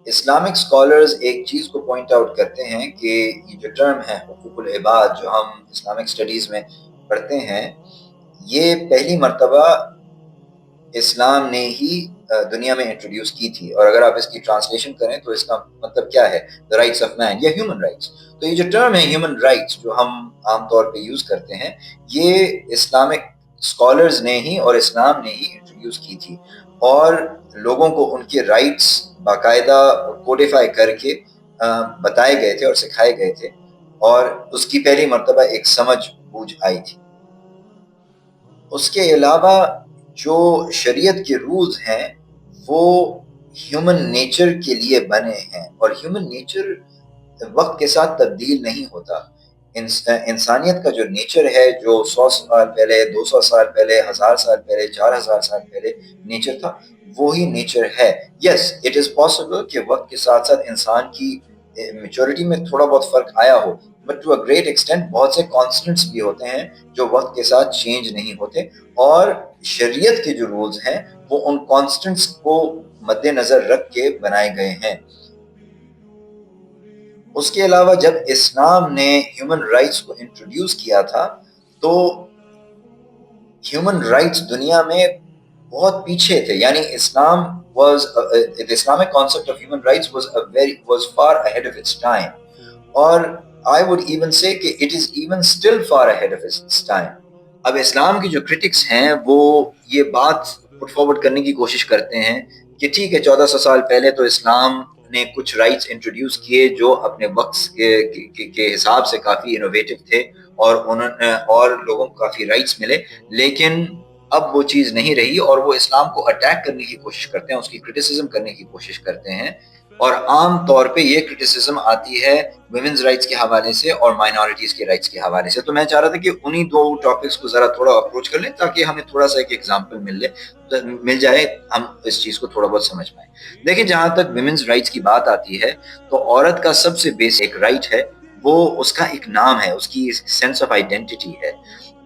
Islamic scholars ایک چیز کو پوائنٹ آؤٹ کرتے ہیں کہ یہ جو ٹرم ہے حقوق العباد جو ہم اسلامک اسٹڈیز میں پڑھتے ہیں، یہ پہلی مرتبہ اسلام نے ہی دنیا میں انٹروڈیوس کی تھی. اور اگر آپ اس کی ٹرانسلیشن کریں تو اس کا مطلب کیا ہے؟ دا رائٹس آف مین یا ہیومن رائٹس. تو یہ جو ٹرم ہے ہیومن رائٹس جو ہم عام طور پہ یوز کرتے ہیں، یہ اسلامک اسکالرز نے ہی اور اسلام نے ہی انٹروڈیوس کی تھی، اور لوگوں کو ان کے رائٹس باقاعدہ کوڈیفائی کر کے بتائے گئے تھے اور سکھائے گئے تھے، اور اس کی پہلی مرتبہ ایک سمجھ بوجھ آئی تھی. اس کے علاوہ جو شریعت کے رولز ہیں وہ ہیومن نیچر کے لیے بنے ہیں، اور ہیومن نیچر وقت کے ساتھ تبدیل نہیں ہوتا. انسانیت کا جو نیچر ہے، جو 100 سال پہلے، 200 سال پہلے، 1000 سال پہلے، 4000 سال پہلے نیچر تھا، وہی نیچر ہے. یس اٹ از پاسبل کہ وقت کے ساتھ ساتھ انسان کی میچورٹی میں تھوڑا بہت فرق آیا ہو، but to a great extent بہت سے کانسٹنٹس بھی ہوتے ہیں جو وقت کے ساتھ چینج نہیں ہوتے، اور شریعت کے جو رولز ہیں وہ ان کانسٹنٹس کو مد نظر رکھ کے بنائے گئے ہیں. اس کے علاوہ جب اسلام نے ہیومن رائٹس کو انٹروڈیوس کیا تھا تو ہیومن رائٹس دنیا میں بہت پیچھے تھے. یعنی اسلام was the Islamic concept of human rights was far ahead of its time, اور I would even say کہ it is even still far ahead of its time. اب اسلام کی جو کرٹکس ہیں وہ یہ بات پٹ فارورڈ کرنے کی کوشش کرتے ہیں کہ ٹھیک ہے 1400 سال پہلے تو اسلام نے کچھ رائٹس انٹروڈیوس کیے جو اپنے وقت کے حساب سے کافی انوویٹو تھے، اور لوگوں کو کافی رائٹس ملے، لیکن اب وہ چیز نہیں رہی، اور وہ اسلام کو اٹیک کرنے کی کوشش کرتے ہیں، اس کی کرٹیسزم کرنے کی کوشش کرتے ہیں. اور عام طور پہ یہ کرٹیسزم آتی ہے ویمنز رائٹس کے حوالے سے اور مائنورٹیز کے رائٹس کے حوالے سے. تو میں چاہ رہا تھا کہ انہی دو ٹاپکس کو ذرا تھوڑا اپروچ کر لیں تاکہ ہمیں تھوڑا سا ایک ایگزامپل مل جائے، ہم اس چیز کو تھوڑا بہت سمجھ پائیں. دیکھیں، جہاں تک ویمنز رائٹس کی بات آتی ہے تو عورت کا سب سے بیسک رائٹ ہے وہ اس کا ایک نام ہے، اس کی سینس آف آئیڈینٹی ہے.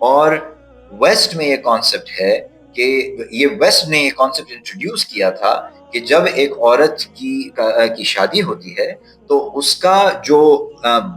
اور ویسٹ میں یہ کانسیپٹ ہے کہ یہ ویسٹ نے یہ کانسیپٹ انٹروڈیوس کیا تھا کہ جب ایک عورت کی شادی ہوتی ہے تو اس کا جو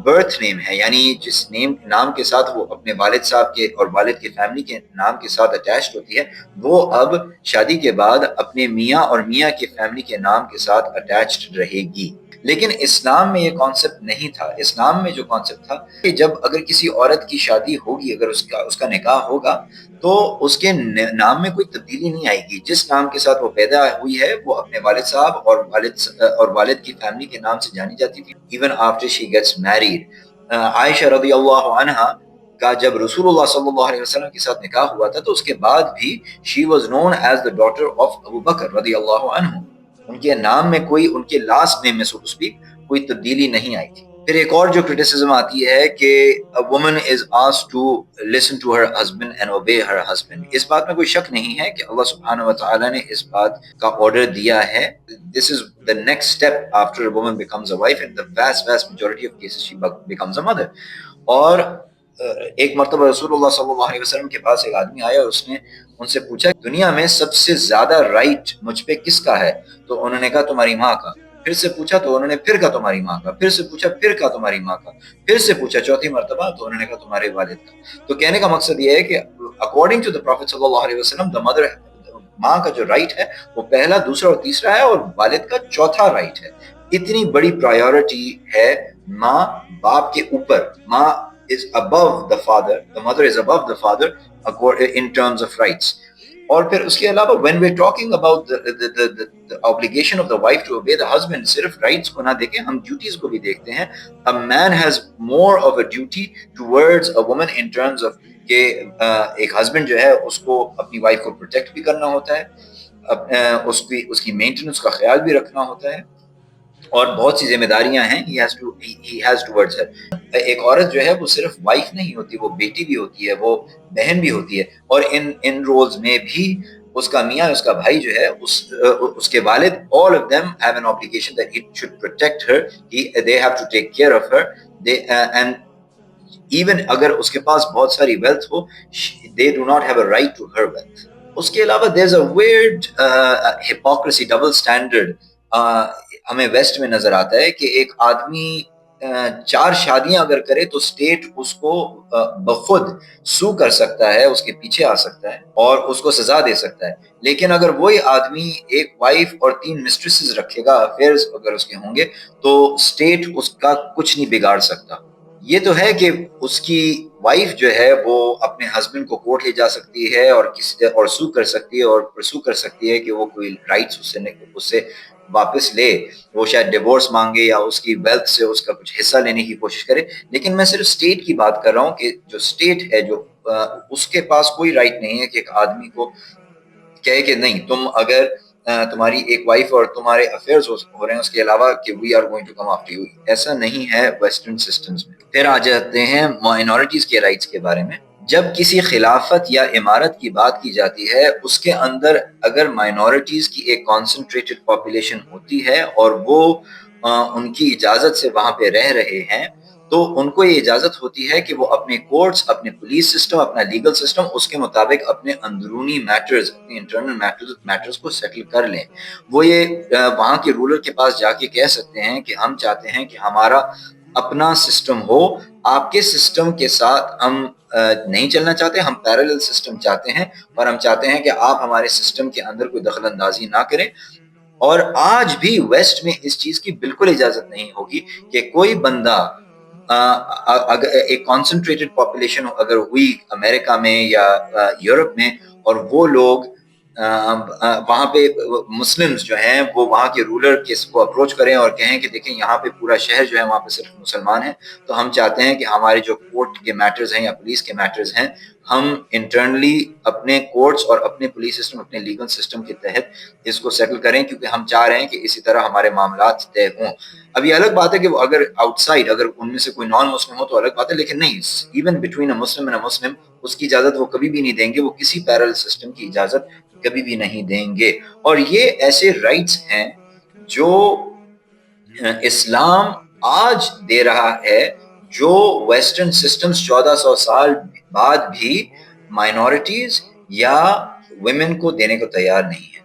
برتھ نیم ہے، یعنی جس نام کے ساتھ وہ اپنے والد صاحب کے اور والد کی فیملی کے نام کے ساتھ اٹیچڈ ہوتی ہے، وہ اب شادی کے بعد اپنے میاں اور میاں کی فیملی کے نام کے ساتھ اٹیچڈ رہے گی. لیکن اسلام میں یہ کانسیپٹ نہیں تھا. اسلام میں جو کانسیپٹ تھا کہ جب اگر کسی عورت کی شادی ہوگی، اگر اس کا نکاح ہوگا تو اس کے نام میں کوئی تبدیلی نہیں آئے گی. جس نام کے ساتھ وہ پیدا ہوئی ہے وہ اپنے والد صاحب اور والد کی فیملی کے نام سے جانی جاتی تھی even after she gets married. Aisha رضی اللہ عنہا کا جب رسول اللہ صلی اللہ علیہ وسلم کے ساتھ نکاح ہوا تھا تو اس کے بعد بھی she was known as the daughter of Abu Bakr رضی اللہ عنہ. ان کے نام میں کوئی، ان کے لاسٹ نیم میں سو ٹو اسپیک، کوئی تبدیلی نہیں آئی تھی. پھر ایک اور جو کرٹیسزم آتی ہے کہ a woman is asked to listen to her husband and obey her husband. اس بات میں کوئی شک نہیں ہے کہ اللہ سبحانہ وتعالی نے اس بات کا آرڈر دیا ہے. This is the next step after a woman becomes a wife, and the vast majority of cases she becomes a mother. اور ایک مرتبہ رسول اللہ صلی اللہ علیہ وسلم کے پاس ایک آدمی آیا اور اس نے ان سے پوچھا دنیا میں سب سے زیادہ رائٹ مجھ پہ کس کا ہے؟ تو انہوں نے کہا تمہاری ماں کا. پھر سے پوچھا تو انہوں نے پھر کہا تمہاری ماں کا. پھر سے پوچھا پھر کہا تمہاری ماں کا. پھر سے پوچھا چوتھی مرتبہ تو انہوں نے کہا تمہارے والد کا. تو کہنے کا مقصد یہ ہے کہ اکارڈنگ ٹو دا پروفیٹ صلی اللہ علیہ وسلم دا مدر، ماں کا جو رائٹ ہے وہ پہلا، دوسرا اور تیسرا ہے، اور والد کا چوتھا رائٹ ہے. اتنی بڑی پرائیورٹی ہے ماں باپ کے اوپر. ماں is above the father, the mother is above the father in terms of rights. اور پھر اس کے علاوہ when we're talking about the obligation of the wife to obey the husband، صرف rights کو نہ دیکھیں، ہم duties کو بھی دیکھتے ہیں. A man has more of a duty towards a woman in terms of کہ ایک husband جو ہے اس کو اپنی wife کو protect بھی کرنا ہوتا ہے، اس کی maintenance کا خیال بھی رکھنا ہوتا ہے، اور بہت سی ذمہ داریاں ہیں he has towards her. ایک عورت جو ہے وہ صرف وائف نہیں ہوتی، وہ بیٹی بھی ہوتی ہے، وہ بہن بھی ہوتی ہے، اور ان رولز میں بھی اس کا میاں، اس کا بھائی جو ہے، اس کے والد، all of them have an obligation that he should protect her. They have to take care of her. And even اگر اس کے پاس بہت ساری wealth who, they do not have a right to her wealth. اس کے علاوہ there's a weird hypocrisy, double standard ہمیں waste میں نظر آتا ہے کہ ایک آدمی 4 شادیاں اگر کرے تو اسٹیٹ اس کو بخود سو کر سکتا ہے، اس کے پیچھے آ سکتا ہے اور اس کو سزا دے سکتا ہے. لیکن اگر وہی آدمی ایک وائف اور 3 مسٹریسز رکھے گا، افیئرز اگر اس کے ہوں گے، تو اسٹیٹ اس کا کچھ نہیں بگاڑ سکتا. یہ تو ہے کہ اس کی وائف جو ہے وہ اپنے ہسبینڈ کو کورٹ لے جا سکتی ہے اور کسی اور سو کر سکتی ہے اور پرسو کر سکتی ہے کہ وہ کوئی رائٹس اس سے واپس لے، وہ شاید ڈیورس مانگے یا اس کی ویلتھ سے اس کا کچھ حصہ لینے کی کوشش کرے. لیکن میں صرف اسٹیٹ کی بات کر رہا ہوں کہ جو اسٹیٹ ہے، جو اس کے پاس کوئی رائٹ نہیں ہے کہ ایک آدمی کو کہے کہ نہیں، تم اگر تمہاری ایک وائف اور تمہارے افیئرز ہو رہے ہیں اس کے علاوہ کہ we are going to come after you. ایسا نہیں ہے ویسٹرن سسٹمز میں. پھر آ جاتے ہیں مائنورٹیز کے رائٹس کے بارے میں. جب کسی خلافت یا امارت کی بات کی جاتی ہے، اس کے اندر اگر مائنورٹیز کی ایک کانسنٹریٹڈ پاپولیشن ہوتی ہے اور وہ ان کی اجازت سے وہاں پہ رہ رہے ہیں، تو ان کو یہ اجازت ہوتی ہے کہ وہ اپنے کورٹس، اپنے پولیس سسٹم، اپنا لیگل سسٹم اس کے مطابق اپنے اندرونی میٹرز، اپنے انٹرنل میٹرز کو سیٹل کر لیں. وہ یہ وہاں کے رولر کے پاس جا کے کہہ سکتے ہیں کہ ہم چاہتے ہیں کہ ہمارا اپنا سسٹم ہو، آپ کے سسٹم کے ساتھ ہم نہیں چلنا چاہتے، ہم پیرالل سسٹم چاہتے ہیں، اور ہم چاہتے ہیں کہ آپ ہمارے سسٹم کے اندر کوئی دخل اندازی نہ کریں. اور آج بھی ویسٹ میں اس چیز کی بالکل اجازت نہیں ہوگی کہ کوئی بندہ اگر ایک کانسنٹریٹڈ پاپولیشن اگر ہوئی امریکہ میں یا یورپ میں، اور وہ لوگ وہاں پہ مسلمز جو ہیں وہ وہاں کے رولر کو اپروچ کریں اور کہیں کہ دیکھیں یہاں پہ پورا شہر جو ہے وہاں پہ صرف مسلمان ہیں، تو ہم چاہتے ہیں کہ ہمارے جو کورٹ کے میٹرز ہیں یا پولیس کے میٹرز ہیں، ہم انٹرنلی اپنے کورٹس اور اپنے پولیس سسٹم، اپنے لیگل سسٹم کے تحت اس کو سیٹل کریں، کیونکہ ہم چاہ رہے ہیں کہ اسی طرح ہمارے معاملات طے ہوں. اب یہ الگ بات ہے کہ وہ اگر آؤٹ سائڈ، اگر ان میں سے کوئی نان مسلم ہو تو الگ بات ہے، لیکن نہیں، even between a Muslim and a Muslim اس کی اجازت وہ کبھی بھی نہیں دیں گے، وہ کسی پیرل سسٹم کی اجازت کبھی بھی نہیں دیں گے. اور یہ ایسے رائٹس ہیں جو اسلام آج دے رہا ہے، جو ویسٹرن سسٹمز 1400 سال بعد بھی مائنورٹیز یا ویمن کو دینے کو تیار نہیں ہے.